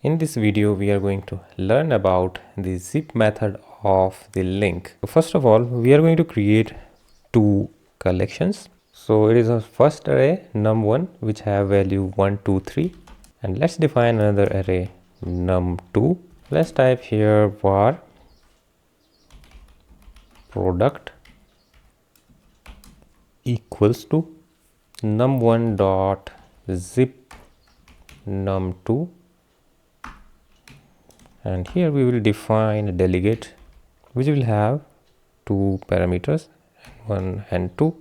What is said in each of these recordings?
In this video, we are going to learn about the zip method of the LINQ. So first of all, we are going to create two collections. So it is a first array num1 which have value 1, 2, 3, and let's define another array num2. Let's type here var product equals to num1 dot zip num2, and here we will define a delegate which will have two parameters, n1 and 2,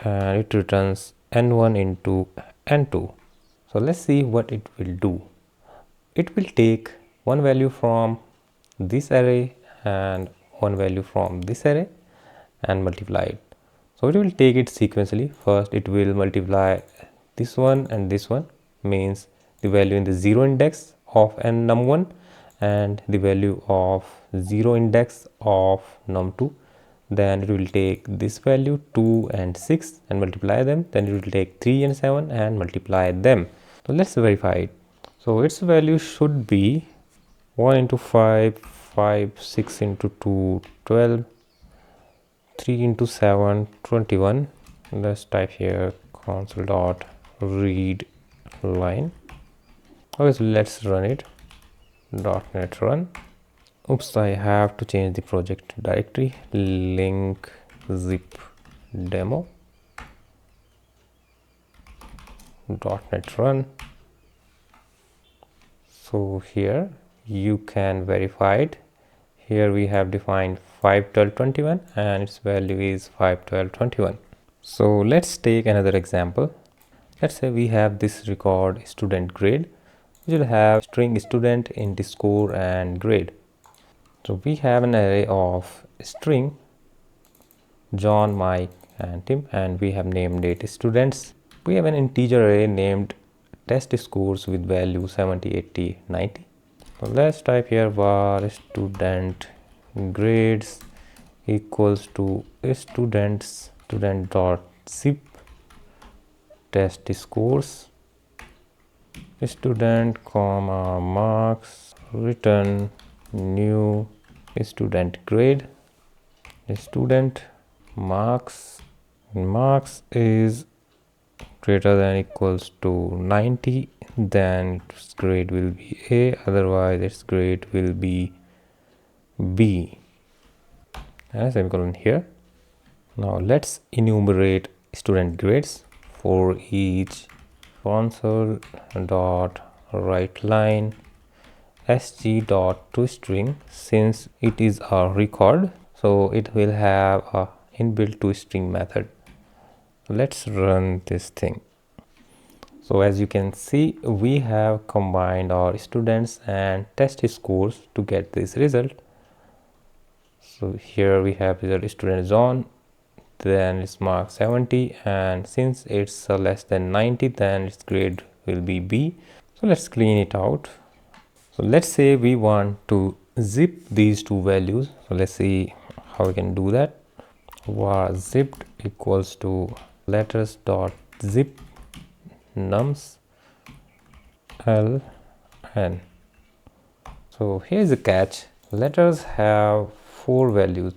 and it returns n1 into n2. So let's see what it will do. It will take one value from this array and one value from this array and multiply it. So it will take it sequentially. First it will multiply this one and this one, means the value in the 0 index of n num1 and the value of 0 index of num2. Then it will take this value 2 and 6 and multiply them. Then it will take 3 and 7 and multiply them. So let's verify it. So its value should be 1 into 5, 5, 6 into 2, 12, 3 into 7, 21. Let's type here console dot read line. Okay, so let's run it. .net run. Oops, I have to change the project directory. LINQ Zip demo. .net run. So here you can verify it. Here we have defined 5, 12, 21 and its value is 5, 12, 21. So let's take another example. Let's say we have this record student grade, which will have string student, int score and grade. So we have an array of string John, Mike and Tim, and we have named it students. We have an integer array named test scores with value 70, 80, 90. So let's type here var student grades equals to students student dot zip test scores student comma marks return new student grade student marks is greater than equals to 90, then its grade will be A, otherwise its grade will be B, and a semicolon here. Now let's enumerate student grades for each. Console dot write line sg dot toString. Since it is a record, so it will have a inbuilt toString method. Let's run this thing. So as you can see, we have combined our students and test scores to get this result. So here we have result student John, then it's mark 70, and since it's less than 90, then its grade will be B. So let's clean it out. So let's say we want to zip these two values. So let's see how we can do that. Var zipped equals to letters dot zip nums l n. So here's the catch. Letters have 4 values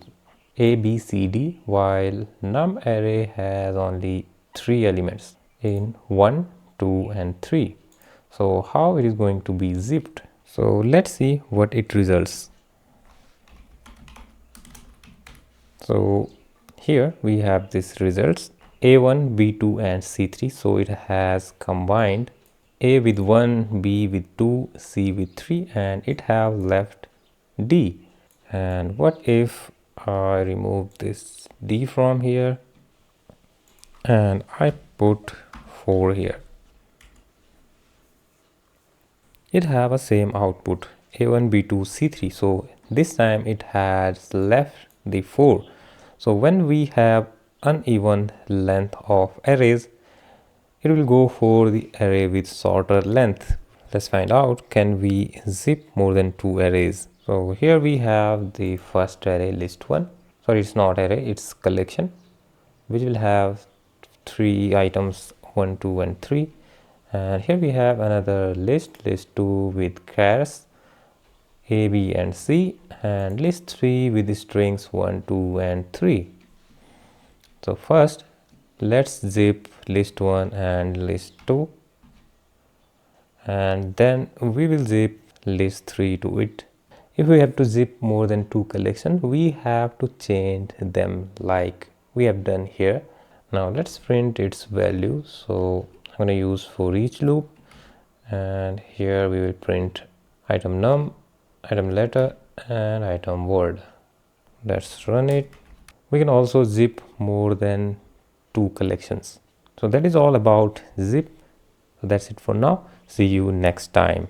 A, B, C, D, while num array has only 3 elements in 1, 2 and 3. So how it is going to be zipped? So let's see what it results. So here we have this results A1, B2 and C3. So it has combined A with 1, B with 2, C with 3, and it have left D. And what if I remove this D from here and I put 4 here? It have a same output A1, B2, C3. So this time it has left the 4. So when we have uneven length of arrays, it will go for the array with shorter length. Let's find out, can we zip more than 2 arrays? So here we have the first array list1. Sorry, it's not array, it's collection, which will have 3 items 1, 2 and 3, And here we have another list 2 with chars A, B and C, and list 3 with the strings 1, 2 and 3. So first let's zip list 1 and list 2, and then we will zip list 3 to it. If we have to zip more than 2 collections, we have to change them like we have done here. Now let's print its value. So I'm going to use for each loop, and here we will print item num, item letter and item word. Let's run it. We can also zip more than 2 collections. So that is all about zip. So that's it for now. See you next time.